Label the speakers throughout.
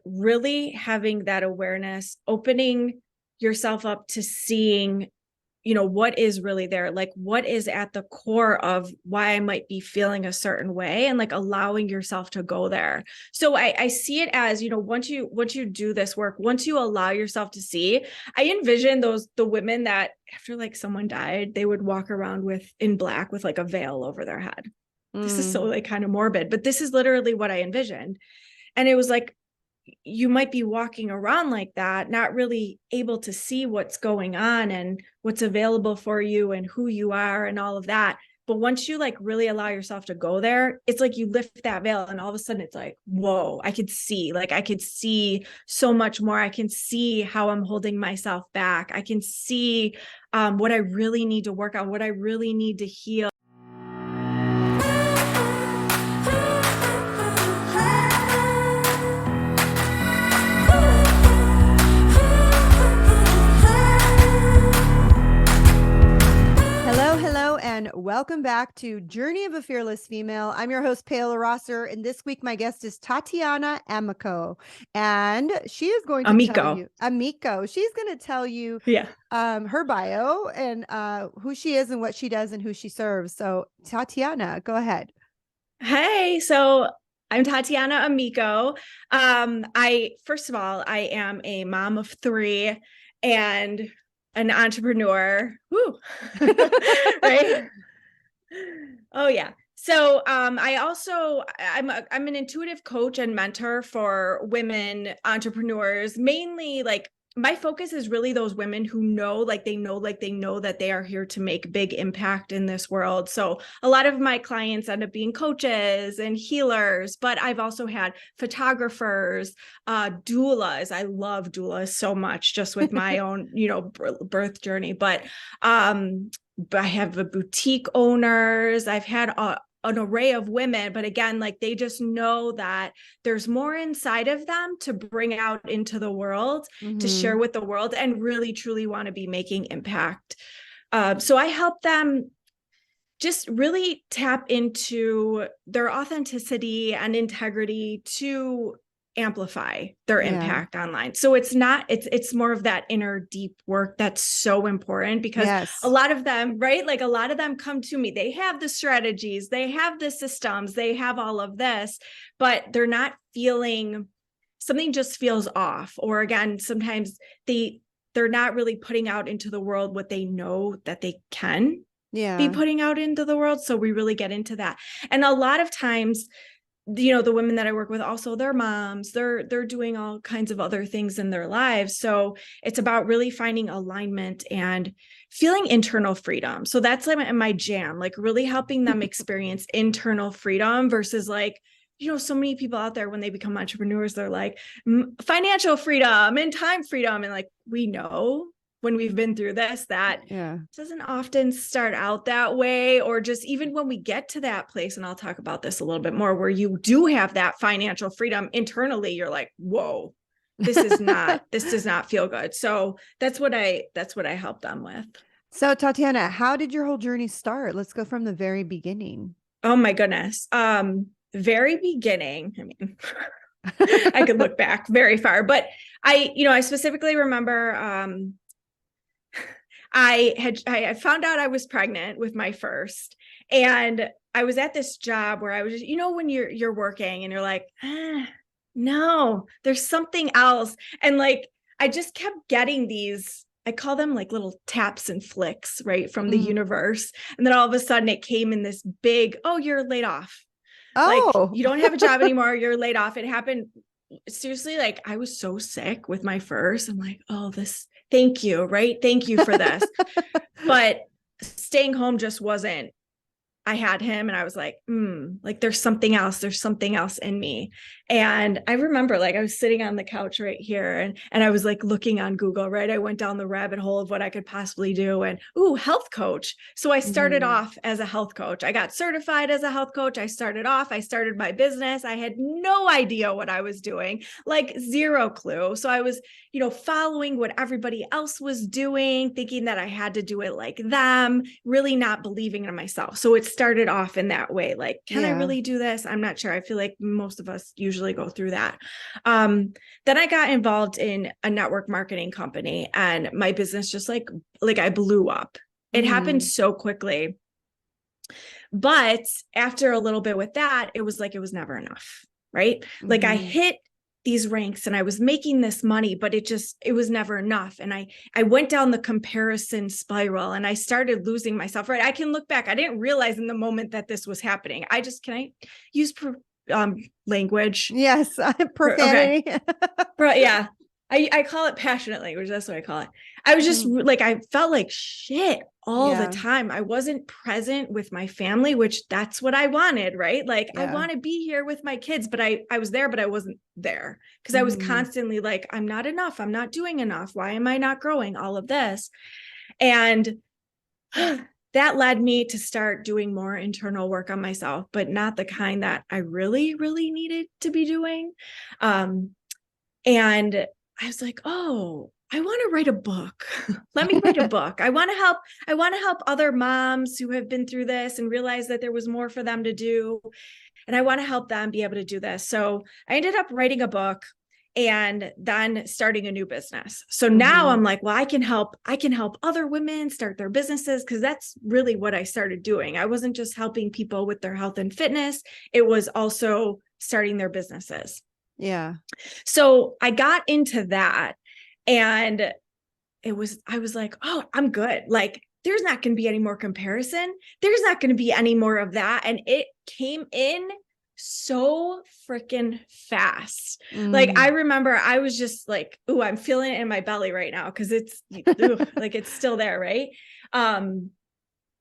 Speaker 1: really having that awareness, opening yourself up to seeing, what is really there, like what is at the core of why I might be feeling a certain way, and like allowing yourself to go there. So I see it as, once you do this work, once you allow yourself to see, I envision the women that after like someone died, they would walk around in black with like a veil over their head. This is so like kind of morbid, but this is literally what I envisioned. And it was like, you might be walking around like that, not really able to see what's going on and what's available for you and who you are and all of that. But once you like really allow yourself to go there, it's like you lift that veil and all of a sudden it's like, whoa, I could see so much more. I can see how I'm holding myself back. I can see what I really need to work on, what I really need to heal.
Speaker 2: Welcome back to Journey of a Fearless Female. I'm your host, Paola Rosser, and this week my guest is Tatiana Amico, and she is going to tell you, Amico. She's going to tell you, her bio and who she is and what she does and who she serves. So, Tatiana, go ahead.
Speaker 1: Hey, so I'm Tatiana Amico. First of all, I am a mom of 3 and an entrepreneur. Woo. Right? Oh yeah. So I'm an intuitive coach and mentor for women entrepreneurs. Mainly, like my focus is really those women who know that they are here to make big impact in this world. So a lot of my clients end up being coaches and healers, but I've also had photographers, doulas. I love doulas so much, just with my own, birth journey. But I have the boutique owners. I've had an array of women, but again, like they just know that there's more inside of them to bring out into the world, to share with the world, and really truly want to be making impact. So I help them just really tap into their authenticity and integrity to amplify their impact online. So it's more of that inner deep work that's so important, because a lot of them, right? Like a lot of them come to me, they have the strategies, they have the systems, they have all of this, but they're not feeling, something just feels off. Or again, sometimes they're not really putting out into the world what they know that they can be putting out into the world. So we really get into that. And a lot of times, the women that I work with, also they're moms, they're doing all kinds of other things in their lives. So it's about really finding alignment and feeling internal freedom. So that's like my jam, like really helping them experience internal freedom versus like, so many people out there, when they become entrepreneurs, they're like financial freedom and time freedom. And like, we know when we've been through this, that doesn't often start out that way, or just even when we get to that place, and I'll talk about this a little bit more, where you do have that financial freedom internally, you're like, whoa, this does not feel good. So that's what I help them with.
Speaker 2: So Tatiana, how did your whole journey start? Let's go from the very beginning.
Speaker 1: Oh my goodness. Very beginning. I mean, I could look back very far, but I specifically remember, I found out I was pregnant with my first, and I was at this job where I was just, when you're working and you're like, no, there's something else. And like, I just kept getting these, I call them like little taps and flicks, right, from the universe. And then all of a sudden it came in this big, oh, you're laid off. Like, you don't have a job anymore. You're laid off. It happened. Seriously, like I was so sick with my first. I'm like, oh, thank you. Right. Thank you for this. But staying home just wasn't, I had him and I was like, like there's something else in me. And I remember like I was sitting on the couch right here and I was like looking on Google, right? I went down the rabbit hole of what I could possibly do, and health coach. So I started off as a health coach. I got certified as a health coach. I started my business. I had no idea what I was doing, like zero clue. So I was, following what everybody else was doing, thinking that I had to do it like them, really not believing in myself. So it started off in that way. Like, can I
Speaker 2: Yeah.
Speaker 1: really do this? I'm not sure. I feel like most of us usually go through that. Then I got involved in a network marketing company, and my business just like I blew up. It happened so quickly. But after a little bit with that, it was like, it was never enough, right? Like I hit these ranks and I was making this money, but it was never enough. And I went down the comparison spiral and I started losing myself, right? I can look back. I didn't realize in the moment that this was happening. Can I use language?
Speaker 2: Yes. Profanity.
Speaker 1: Okay. Yeah. I call it passionate language. That's what I call it. I was just like, I felt like shit all the time. I wasn't present with my family, which that's what I wanted, right? Like I want to be here with my kids, but I was there, but I wasn't there because I was constantly like, I'm not enough. I'm not doing enough. Why am I not growing? All of this. And that led me to start doing more internal work on myself, but not the kind that I really, really needed to be doing. And I was like, oh, I want to write a book. Let me write a book. I want to help other moms who have been through this and realize that there was more for them to do. And I want to help them be able to do this. So I ended up writing a book and then starting a new business. So now I'm like, well, I can help other women start their businesses, because that's really what I started doing. I wasn't just helping people with their health and fitness. It was also starting their businesses.
Speaker 2: Yeah.
Speaker 1: So I got into that, and I was like, oh, I'm good. Like, there's not going to be any more comparison. There's not going to be any more of that. And it came in so freaking fast. Like, I remember I was just like, ooh, I'm feeling it in my belly right now, because it's like, it's still there, right?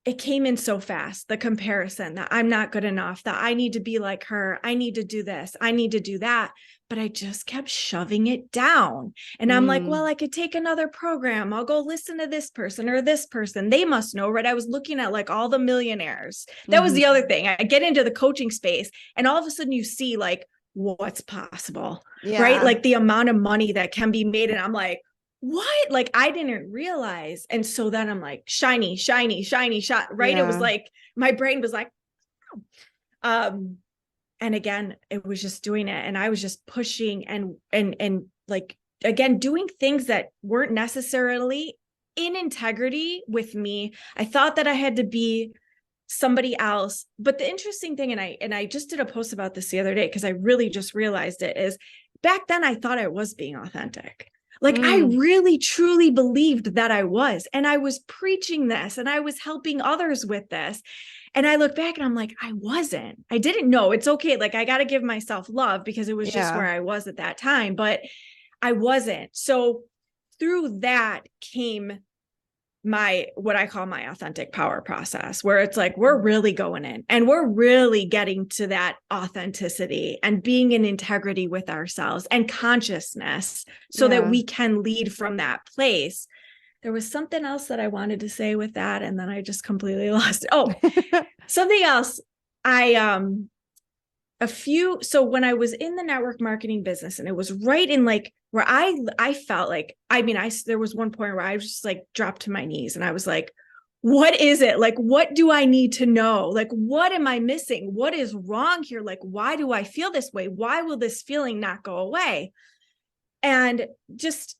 Speaker 1: It came in so fast, the comparison that I'm not good enough, that I need to be like her. I need to do this. I need to do that. But I just kept shoving it down. And I'm like, well, I could take another program. I'll go listen to this person or this person. They must know, right? I was looking at like all the millionaires. That was the other thing. I get into the coaching space and all of a sudden you see like what's possible, right? Like the amount of money that can be made. And I'm like, what? Like, I didn't realize. And so then I'm like, shiny, shiny, shiny, shot, right? It was like, my brain was like, and again, it was just doing it. And I was just pushing and like, again, doing things that weren't necessarily in integrity with me. I thought that I had to be somebody else. But the interesting thing, and I just did a post about this the other day, because I really just realized it, is back then I thought I was being authentic. Like, I really, truly believed that I was, and I was preaching this and I was helping others with this. And I look back and I'm like, I didn't know. It's okay. Like, I got to give myself love, because it was just where I was at that time, but I wasn't. So through that came what I call my authentic power process, where it's like, we're really going in and we're really getting to that authenticity and being in integrity with ourselves and consciousness, so that we can lead from that place. There was something else that I wanted to say with that, and then I just completely lost it. Oh, something else. So when I was in the network marketing business, and it was right in like where I felt like, there was one point where I was just like dropped to my knees and I was like, what is it? Like, what do I need to know? Like, what am I missing? What is wrong here? Like, why do I feel this way? Why will this feeling not go away? And just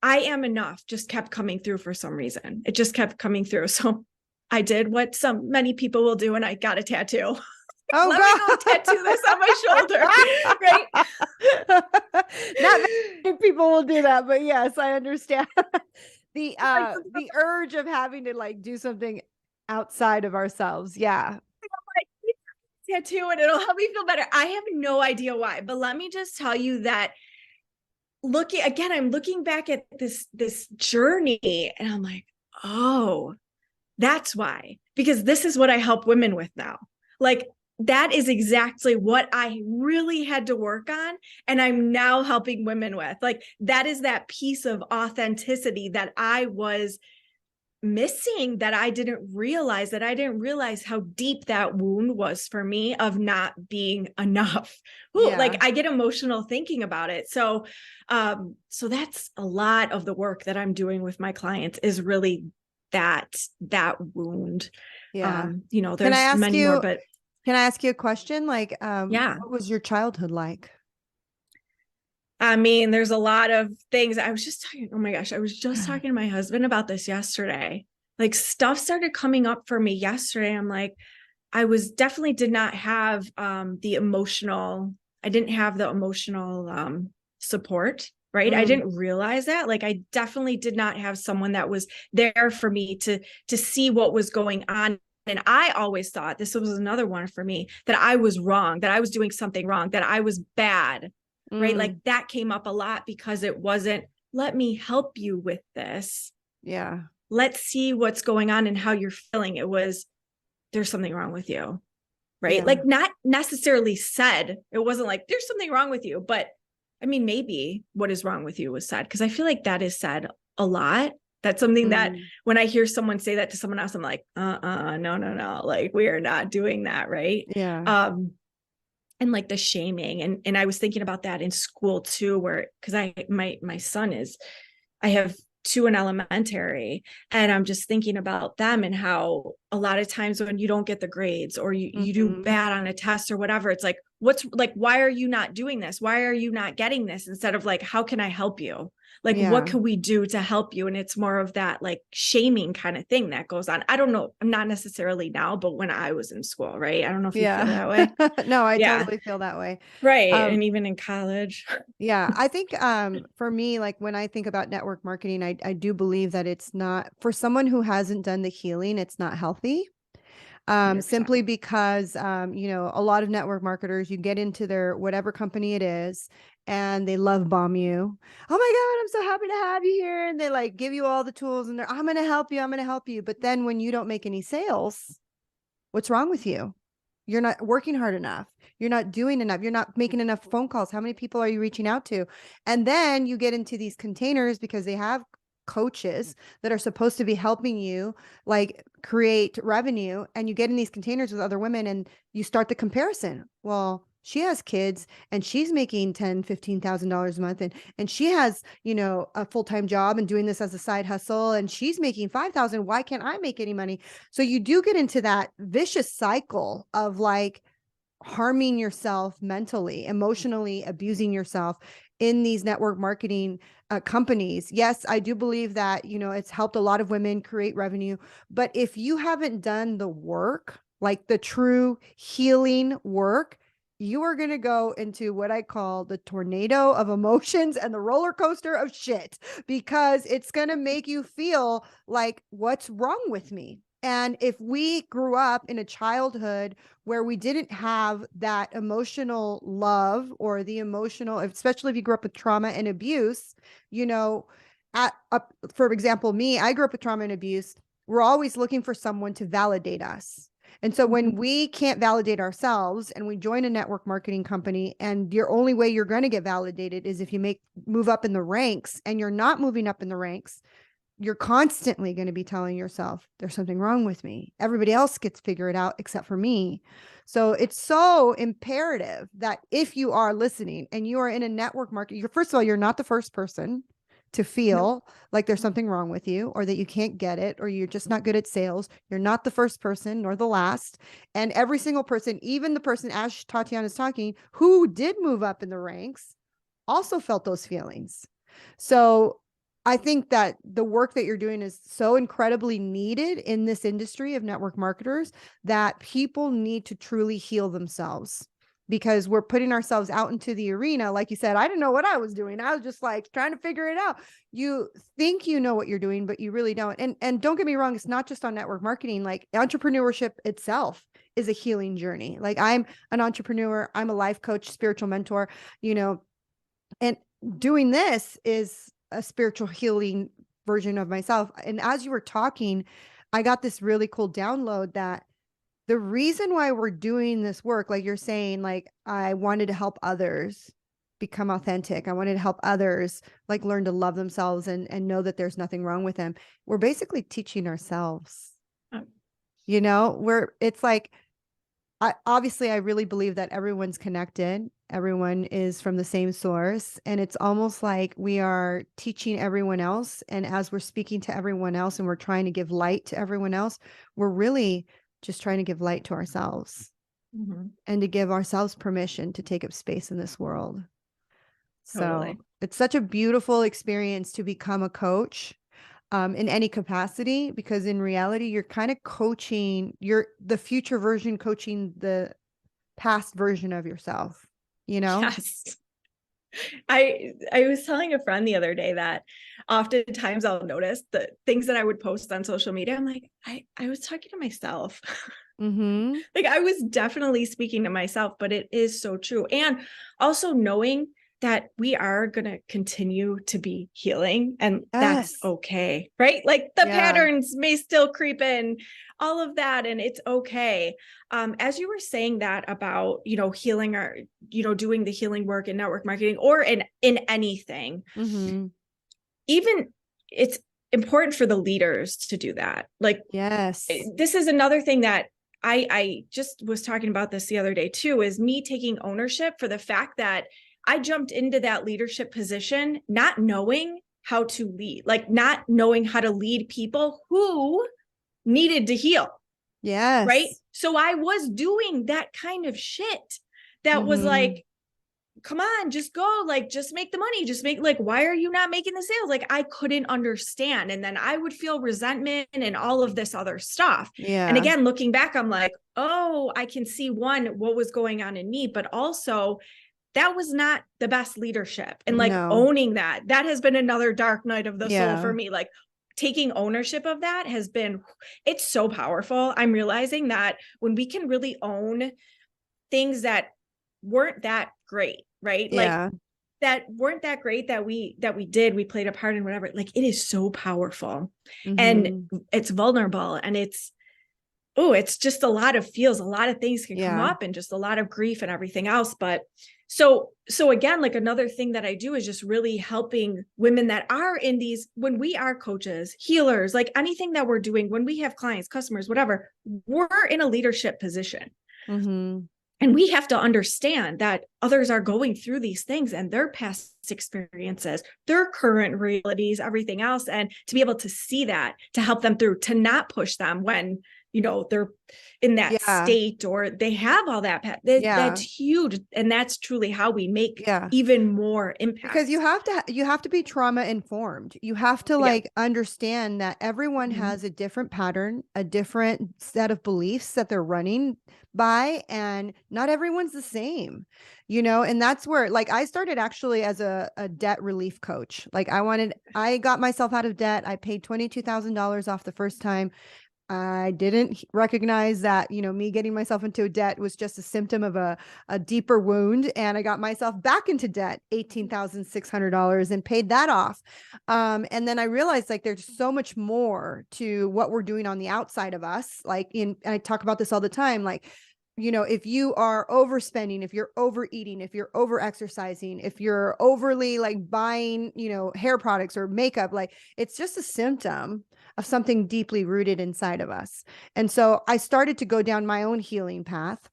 Speaker 1: I am enough just kept coming through for some reason. It just kept coming through. So I did what many people will do, and I got a tattoo.
Speaker 2: Oh,
Speaker 1: Let me go tattoo this on my shoulder, right?
Speaker 2: Not many people will do that, but yes, I understand the urge of having to like do something outside of ourselves. Yeah.
Speaker 1: Tattoo, and it'll help me feel better. I have no idea why, but let me just tell you that I'm looking back at this journey, and I'm like, oh, that's why, because this is what I help women with now. Like, that is exactly what I really had to work on. And I'm now helping women with. Like, that is that piece of authenticity that I was missing, that I didn't realize how deep that wound was for me of not being enough. Ooh, like, I get emotional thinking about it. So that's a lot of the work that I'm doing with my clients, is really that wound.
Speaker 2: Yeah.
Speaker 1: There's many more, but
Speaker 2: can I ask you a question? Like,
Speaker 1: yeah.
Speaker 2: what was your childhood like?
Speaker 1: I mean, there's a lot of things. I was just talking, oh my gosh, I was just talking to my husband about this yesterday. Like stuff started coming up for me yesterday. I'm like, I was definitely did not have I didn't have the emotional support, right? I didn't realize that. Like I definitely did not have someone that was there for me to see what was going on. And I always thought this was another one for me, that I was wrong, that I was doing something wrong, that I was bad, right? Like that came up a lot because it wasn't, let me help you with this.
Speaker 2: Yeah.
Speaker 1: Let's see what's going on and how you're feeling. It was, there's something wrong with you, right?
Speaker 2: Yeah.
Speaker 1: Like not necessarily said. It wasn't like there's something wrong with you, but I mean, maybe what is wrong with you was said, because I feel like that is said a lot. That's something that when I hear someone say that to someone else, I'm like, no, like we are not doing that, right?
Speaker 2: Yeah.
Speaker 1: And like the shaming, and I was thinking about that in school too, where because my son is, I have two in elementary, and I'm just thinking about them and how a lot of times when you don't get the grades or you do bad on a test or whatever, it's like, what's like, why are you not doing this? Why are you not getting this? Instead of like, how can I help you? Like, what can we do to help you? And it's more of that like shaming kind of thing that goes on. I don't know. I'm not necessarily now, but when I was in school, right? I don't know if you feel that way.
Speaker 2: No, I totally feel that way.
Speaker 1: Right. And even in college.
Speaker 2: Yeah, I think for me, like when I think about network marketing, I do believe that it's not for someone who hasn't done the healing, it's not healthy.
Speaker 1: 100%.
Speaker 2: Simply because a lot of network marketers, you get into their whatever company it is and they love bomb you. Oh my God, I'm so happy to have you here. And they like give you all the tools and I'm gonna help you, I'm gonna help you. But then when you don't make any sales, what's wrong with you? You're not working hard enough. You're not doing enough. You're not making enough phone calls. How many people are you reaching out to? And then you get into these containers because they have coaches that are supposed to be helping you like create revenue, and you get in these containers with other women and you start the comparison. Well, she has kids and she's making $10,000-15,000 a month, and she has a full-time job and doing this as a side hustle, and she's making 5,000. Why can't I make any money? So you do get into that vicious cycle of like harming yourself mentally, emotionally abusing yourself in these network marketing companies. Yes, I do believe that, it's helped a lot of women create revenue. But if you haven't done the work, like the true healing work, you are going to go into what I call the tornado of emotions and the roller coaster of shit, because it's going to make you feel like, what's wrong with me? And if we grew up in a childhood where we didn't have that emotional love or the emotional, especially if you grew up with trauma and abuse, for example, me, I grew up with trauma and abuse. We're always looking for someone to validate us. And so when we can't validate ourselves and we join a network marketing company, and your only way you're going to get validated is if you move up in the ranks, and you're not moving up in the ranks, you're constantly going to be telling yourself, there's something wrong with me. Everybody else gets figured out except for me. So it's so imperative that if you are listening and you are in a network market, first of all, you're not the first person to feel like there's something wrong with you, or that you can't get it, or you're just not good at sales. You're not the first person nor the last. And every single person, even the person as Tatiana is talking, who did move up in the ranks, also felt those feelings. So I think that the work that you're doing is so incredibly needed in this industry of network marketers, that people need to truly heal themselves, because we're putting ourselves out into the arena. Like you said, I didn't know what I was doing. I was just like trying to figure it out. You think you know what you're doing, but you really don't. And don't get me wrong, it's not just on network marketing. Like entrepreneurship itself is a healing journey. Like I'm an entrepreneur, I'm a life coach, spiritual mentor, and doing this is a spiritual healing version of myself. And as you were talking, I got this really cool download that the reason why we're doing this work, like you're saying, like I wanted to help others become authentic. I wanted to help others like learn to love themselves and know that there's nothing wrong with them. We're basically teaching ourselves, it's like obviously I really believe that everyone's connected. Everyone is from the same source. And it's almost like we are teaching everyone else. And as we're speaking to everyone else and we're trying to give light to everyone else, we're really just trying to give light to ourselves and to give ourselves permission to take up space in this world.
Speaker 1: Totally.
Speaker 2: So it's such a beautiful experience to become a coach in any capacity, because in reality, you're kind of coaching, you're the future version coaching the past version of yourself, you know?
Speaker 1: Yes. I was telling a friend the other day that oftentimes I'll notice the things that I would post on social media. I'm like, I was talking to myself.
Speaker 2: Mm-hmm.
Speaker 1: Like I was definitely speaking to myself, but it is so true. And also knowing that we are going to continue to be healing and that's
Speaker 2: Yes.
Speaker 1: okay, right? Like the
Speaker 2: Yeah.
Speaker 1: patterns may still creep in, all of that, and it's okay. As you were saying that about, healing or, doing the healing work in network marketing or in anything,
Speaker 2: Mm-hmm.
Speaker 1: even it's important for the leaders to do that. Like
Speaker 2: Yes.
Speaker 1: this is another thing that I just was talking about this the other day too, is me taking ownership for the fact that I jumped into that leadership position, not knowing how to lead, like not knowing how to lead people who needed to heal. Right.
Speaker 2: Yes.
Speaker 1: So I was doing that kind of shit that was
Speaker 2: Mm-hmm.
Speaker 1: like, come on, just go, like, just make the money, just make, like, why are you not making the sales? Like, I couldn't understand. And then I would feel resentment and all of this other stuff. And
Speaker 2: Yeah.
Speaker 1: again, looking back, I'm like, oh, I can see what was going on in me, but also that was not the best leadership. And like
Speaker 2: No.
Speaker 1: owning that has been another dark night of the soul for
Speaker 2: Yeah.
Speaker 1: me. Like taking ownership of that has been, it's so powerful. I'm realizing that when we can really own things that weren't that great, right? Like
Speaker 2: Yeah.
Speaker 1: that weren't that great that we played a part in, whatever. Like it is so powerful and
Speaker 2: Mm-hmm.
Speaker 1: it's vulnerable and it's just a lot of feels, a lot of things can come
Speaker 2: Yeah.
Speaker 1: up and just a lot of grief and everything else. But so again, like another thing that I do is just really helping women that are in these, when we are coaches, healers, like anything that we're doing, when we have clients, customers, whatever, we're in a leadership position.
Speaker 2: Mm-hmm.
Speaker 1: And we have to understand that others are going through these things and their past experiences, their current realities, everything else. And to be able to see that, to help them through, to not push them when, they're in that
Speaker 2: Yeah.
Speaker 1: state or they have all that.
Speaker 2: Yeah.
Speaker 1: That's huge. And that's truly how we make
Speaker 2: Yeah.
Speaker 1: even more
Speaker 2: Because
Speaker 1: impact.
Speaker 2: you have to be trauma informed. You have to
Speaker 1: Yeah.
Speaker 2: like understand that everyone
Speaker 1: Mhm.
Speaker 2: has a different pattern, a different set of beliefs that they're running by, and not everyone's the same, and that's where like I started actually as a debt relief coach. Like I got myself out of debt. I paid $22,000 off the first time. I didn't recognize that, me getting myself into a debt was just a symptom of a deeper wound. And I got myself back into debt, $18,600, and paid that off. And then I realized like there's so much more to what we're doing on the outside of us. I talk about this all the time, like, if you are overspending, if you're overeating, if you're over exercising, if you're overly like buying, hair products or makeup, like it's just a symptom of something deeply rooted inside of us. And so I started to go down my own healing path.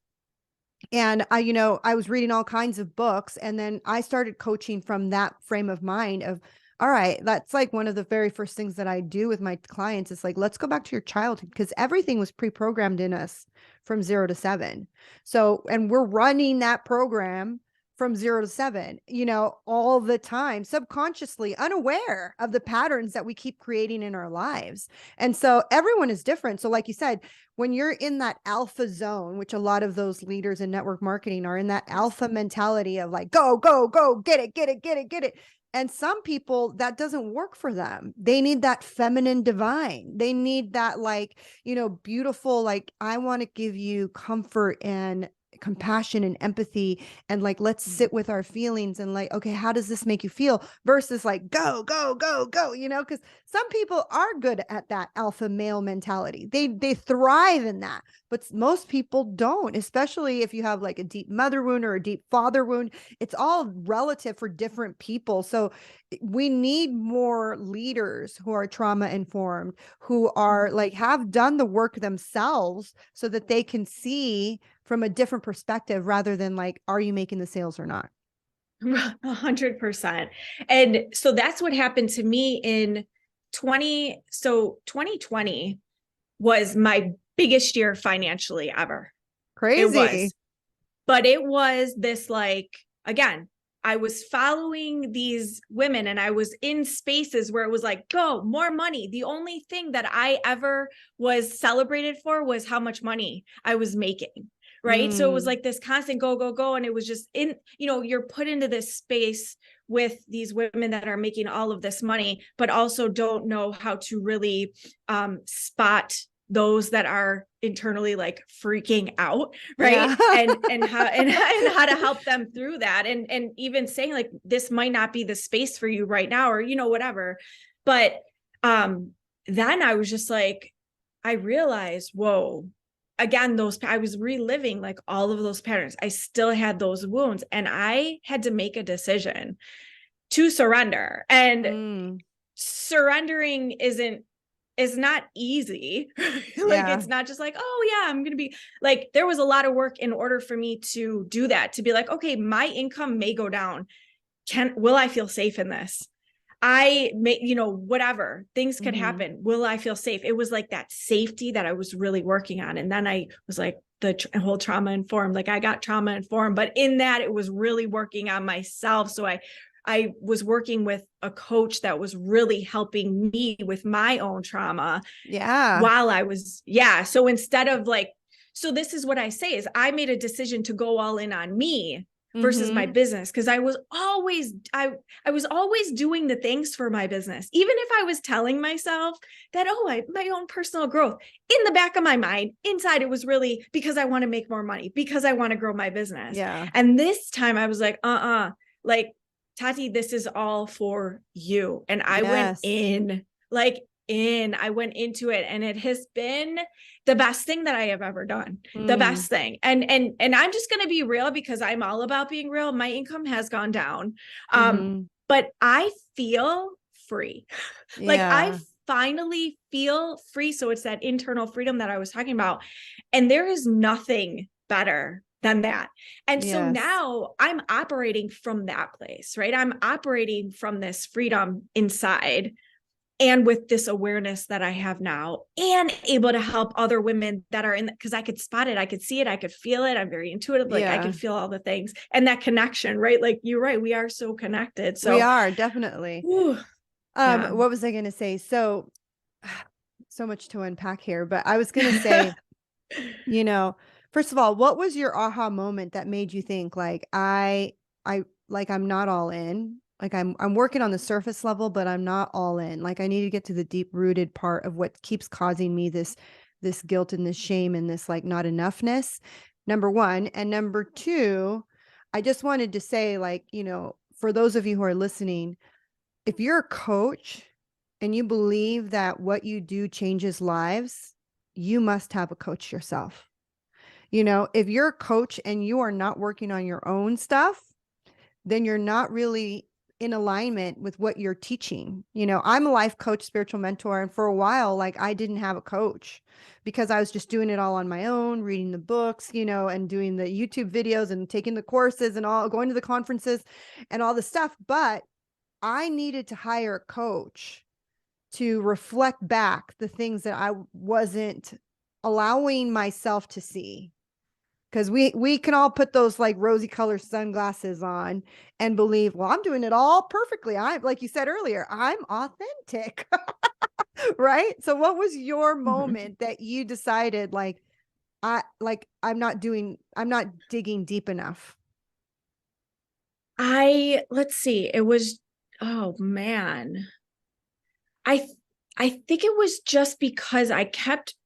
Speaker 2: And I was reading all kinds of books, and then I started coaching from that frame of mind of, all right, that's like one of the very first things that I do with my clients is like, let's go back to your childhood, because everything was pre-programmed in us from 0 to 7. So, and we're running that program from 0 to 7, all the time, subconsciously, unaware of the patterns that we keep creating in our lives. And so everyone is different. So like you said, when you're in that alpha zone, which a lot of those leaders in network marketing are in, that alpha mentality of like, go, go, go, get it, get it, get it, get it. And some people, that doesn't work for them. They need that feminine divine. They need that like, beautiful, like, I want to give you comfort and compassion and empathy, and like, let's sit with our feelings and like, okay, how does this make you feel, versus like, go, go, go, go, because some people are good at that alpha male mentality. They thrive in that, but most people don't, especially if you have like a deep mother wound or a deep father wound. It's all relative for different people. So we need more leaders who are trauma informed, who are like, have done the work themselves, so that they can see from a different perspective rather than like, are you making the sales or not?
Speaker 1: 100%. And so that's what happened to me in 2020 was my biggest year financially ever. It
Speaker 2: Crazy.
Speaker 1: was, but it was this like, again, I was following these women and I was in spaces where it was like, go, more money. The only thing that I ever was celebrated for was how much money I was making. Right. So it was like this constant go, go, go. And it was just you're put into this space with these women that are making all of this money, but also don't know how to really spot those that are internally like freaking out, right?
Speaker 2: Yeah.
Speaker 1: and how to help them through that, and even saying like, this might not be the space for you right now, or whatever. But then I was just like, I realized, whoa, again, I was reliving like all of those patterns. I still had those wounds, and I had to make a decision to surrender. And surrendering is not easy. Like,
Speaker 2: Yeah.
Speaker 1: it's not just like, oh yeah, I'm going to be like, there was a lot of work in order for me to do that, to be like, okay, my income may go down. Will I feel safe in this? I may, whatever things could happen. Will I feel safe? It was like that safety that I was really working on. And then I was like, the whole trauma informed, like I got trauma informed, but in that it was really working on myself. So I was working with a coach that was really helping me with my own trauma.
Speaker 2: Yeah.
Speaker 1: While I was, yeah. So instead of like, so this is what I say is, I made a decision to go all in on me versus my business. Cause I was always doing the things for my business. Even if I was telling myself that, my own personal growth, in the back of my mind, inside, it was really because I want to make more money, because I want to grow my business.
Speaker 2: Yeah.
Speaker 1: And this time I was like, like, Tati, this is all for you. And I went in, I went into it, and it has been the best thing that I have ever done. The best thing. And I'm just going to be real, because I'm all about being real. My income has gone down. But I feel free. Like, I
Speaker 2: Yeah.
Speaker 1: finally feel free. So it's that internal freedom that I was talking about. And there is nothing better than that. And so
Speaker 2: Yes.
Speaker 1: now I'm operating from that place, right? I'm operating from this freedom inside, and with this awareness that I have now, and able to help other women that are in, because I could spot it, I could see it, I could feel it. I'm very intuitive. Like, I could feel all the things, and that connection, right? Like, you're right. We are so connected. So
Speaker 2: we are definitely.
Speaker 1: whew, yeah.
Speaker 2: What was I going to say? So much to unpack here, but I was going to say, first of all, what was your aha moment that made you think like, I'm not all in? Like I'm working on the surface level, but I'm not all in. Like I need to get to the deep rooted part of what keeps causing me this guilt and this shame and this like not enoughness. Number one. And number two, I just wanted to say, like, for those of you who are listening, if you're a coach and you believe that what you do changes lives, you must have a coach yourself. If you're a coach and you are not working on your own stuff, then you're not really in alignment with what you're teaching. I'm a life coach, spiritual mentor. And for a while, like I didn't have a coach because I was just doing it all on my own, reading the books, and doing the YouTube videos and taking the courses and all, going to the conferences and all the stuff. But I needed to hire a coach to reflect back the things that I wasn't allowing myself to see. Because we can all put those like rosy colored sunglasses on and believe, well, I'm doing it all perfectly. I'm, like you said earlier, I'm authentic. Right? So what was your moment that you decided I'm not digging deep enough?
Speaker 1: Let's see. It was, oh man. I think it was just because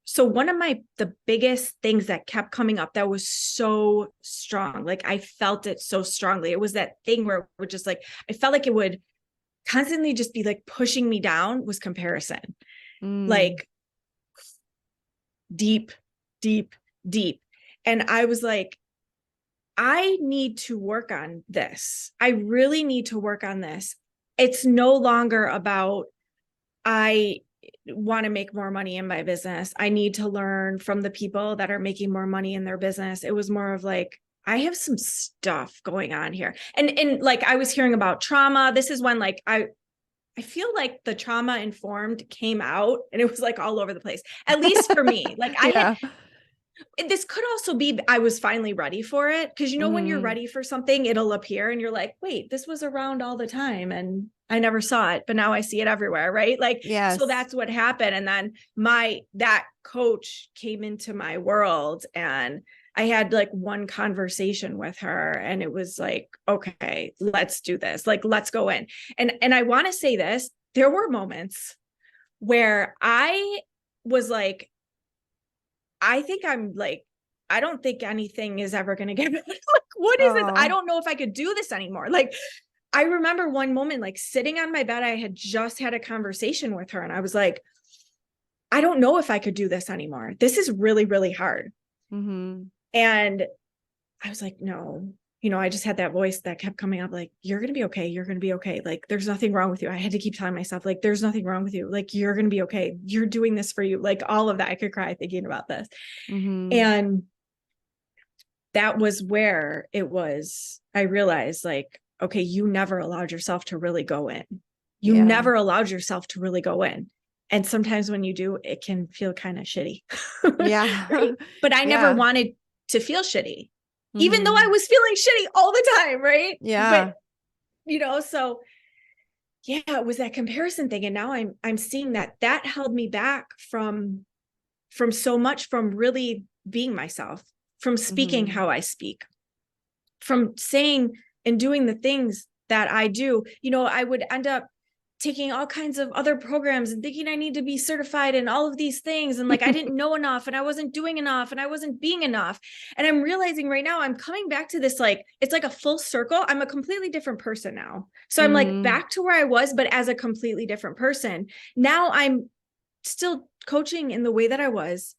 Speaker 1: so one of the biggest things that kept coming up that was so strong, like I felt it so strongly. It was that thing where we're just like, I felt like it would constantly just be like pushing me down, was comparison. Like deep, deep, deep. And I was like, I need to work on this. I really need to work on this. It's no longer about want to make more money in my business. I need to learn from the people that are making more money in their business. It was more of like, I have some stuff going on here. And like, I was hearing about trauma. This is when like, I feel like the trauma informed came out and it was like all over the place, at least for me. Like this could also be, I was finally ready for it. Cause you know, when you're ready for something, it'll appear and you're like, wait, this was around all the time and I never saw it, but now I see it everywhere. Right. Like,
Speaker 2: Yes.
Speaker 1: so that's what happened. And then that coach came into my world and I had like one conversation with her and it was like, okay, let's do this. Like, let's go in. And I want to say this, there were moments where I was like, I think I'm like, I don't think anything is ever going to get like, what is this? I don't know if I could do this anymore. Like, I remember one moment, like sitting on my bed, I had just had a conversation with her and I was like, I don't know if I could do this anymore. This is really, really hard. And I was like, no, you know, I just had that voice that kept coming up like, you're going to be okay. You're going to be okay. Like, there's nothing wrong with you. I had to keep telling myself, like, there's nothing wrong with you. Like, you're going to be okay. You're doing this for you. Like all of that. I could cry thinking about this. And that was where it was, I realized like, okay, you never allowed yourself to really go in. You never allowed yourself to really go in. And sometimes when you do, it can feel kind of shitty. Right? But I never wanted to feel shitty, even though I was feeling shitty all the time. Right. But, you know, so yeah, it was that comparison thing. And now I'm seeing that held me back from so much, from really being myself, from speaking how I speak, from saying and doing the things that I do. You know, I would end up taking all kinds of other programs and thinking I need to be certified in all of these things. And like, I didn't know enough and I wasn't doing enough and I wasn't being enough. And I'm realizing right now I'm coming back to this, like, it's like a full circle. I'm a completely different person now. So I'm like back to where I was, but as a completely different person. Now I'm still coaching in the way that I was,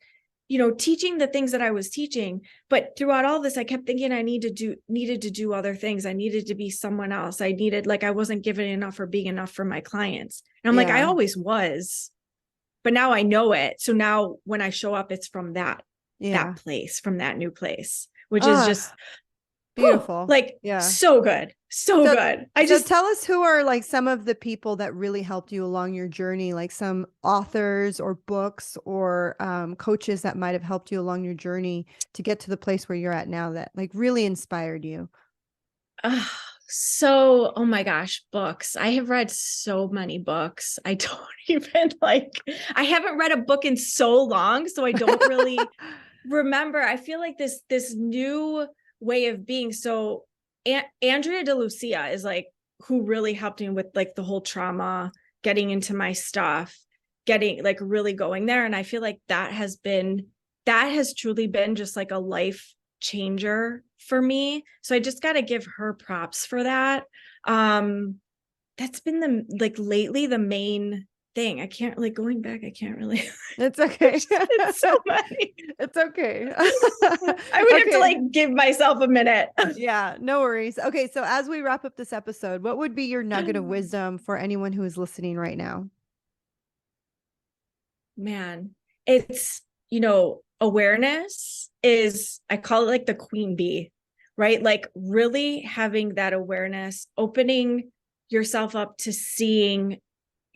Speaker 1: you know, teaching the things that I was teaching. But throughout all this, I kept thinking I needed to do other things. I needed to be someone else. I wasn't giving enough or being enough for my clients. And I'm like, I always was, but now I know it. So now when I show up, it's from that place, from that new place, which is just
Speaker 2: beautiful.
Speaker 1: Like, so good. So good.
Speaker 2: Tell us who are like some of the people that really helped you along your journey, like some authors or books or coaches that might have helped you along your journey to get to the place where you're at now that like really inspired you.
Speaker 1: So, oh my gosh, books. I have read so many books. I don't even I haven't read a book in so long, so I don't really remember. I feel like this new way of being. So Andrea DeLucia is like who really helped me with like the whole trauma, getting into my stuff, getting like really going there. And I feel like that has truly been just like a life changer for me. So I just got to give her props for that. That's been lately the main thing. I can't going back. I can't really.
Speaker 2: It's okay.
Speaker 1: It's so many.
Speaker 2: It's okay.
Speaker 1: I would have to give myself a minute.
Speaker 2: Yeah, no worries. Okay. So as we wrap up this episode, what would be your nugget of wisdom for anyone who is listening right now?
Speaker 1: Man, it's, awareness is, I call it like the queen bee, right? Like really having that awareness, opening yourself up to seeing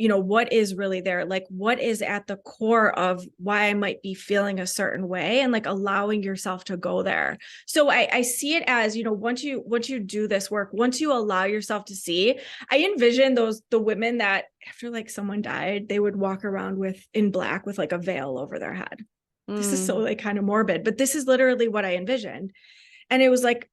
Speaker 1: what is really there, like what is at the core of why I might be feeling a certain way, and like allowing yourself to go there. So I see it as, once you do this work, once you allow yourself to see, I envision the women that after like someone died, they would walk around in black with like a veil over their head. This is so like kind of morbid, but this is literally what I envisioned. And it was like,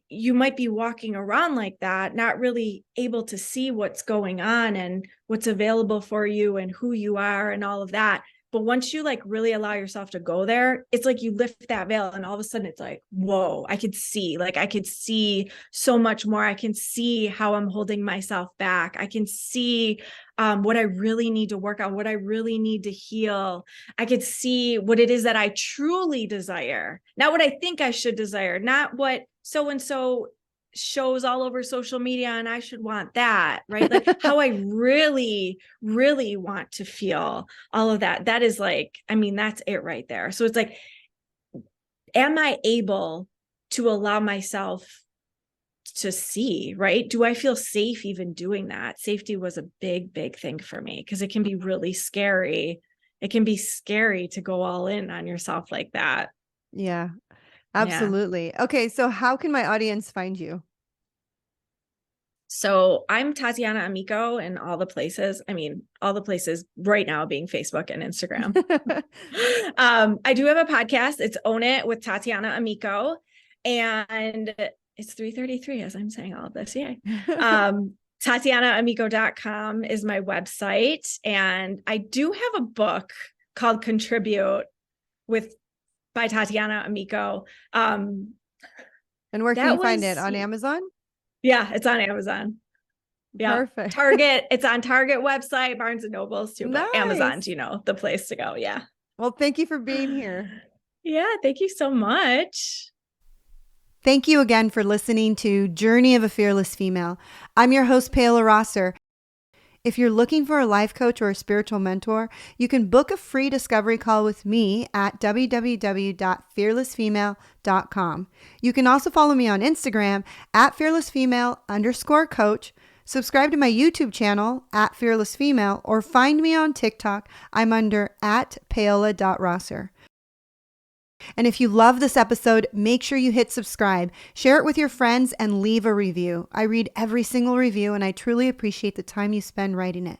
Speaker 1: you might be walking around like that, not really able to see what's going on and what's available for you and who you are and all of that. But once you like really allow yourself to go there, it's like you lift that veil and all of a sudden it's like, whoa, I could see so much more. I can see how I'm holding myself back. I can see what I really need to work on, what I really need to heal. I could see what it is that I truly desire, not what I think I should desire, not what so-and-so shows all over social media and I should want that, right? Like how I really, really want to feel all of that. That is like, I mean, that's it right there. So it's like, am I able to allow myself to see, right? Do I feel safe even doing that? Safety was a big, big thing for me because it can be really scary. It can be scary to go all in on yourself like that.
Speaker 2: Yeah,
Speaker 1: Yeah.
Speaker 2: absolutely. Okay, so how can my audience find you?
Speaker 1: So I'm Tatiana Amico in all the places. I mean, all the places right now being Facebook and Instagram. I do have a podcast. It's Own It with Tatiana Amico. And it's 3:33 as I'm saying all of this. Yay. TatianaAmico.com is my website. And I do have a book called Contribute by Tatiana Amico.
Speaker 2: And where can you find it? On Amazon?
Speaker 1: Yeah, it's on Amazon. Yeah.
Speaker 2: Perfect.
Speaker 1: Target. It's on Target website, Barnes and Nobles too, but
Speaker 2: Nice.
Speaker 1: Amazon's, the place to go. Yeah.
Speaker 2: Well, thank you for being here.
Speaker 1: Yeah. Thank you so much.
Speaker 2: Thank you again for listening to Journey of a Fearless Female. I'm your host, Paola Rosser. If you're looking for a life coach or a spiritual mentor, you can book a free discovery call with me at www.fearlessfemale.com. You can also follow me on Instagram at fearlessfemale_coach, subscribe to my YouTube channel at fearlessfemale, or find me on TikTok. I'm under at paola.rosser. And if you love this episode, make sure you hit subscribe, share it with your friends, and leave a review. I read every single review, and I truly appreciate the time you spend writing it.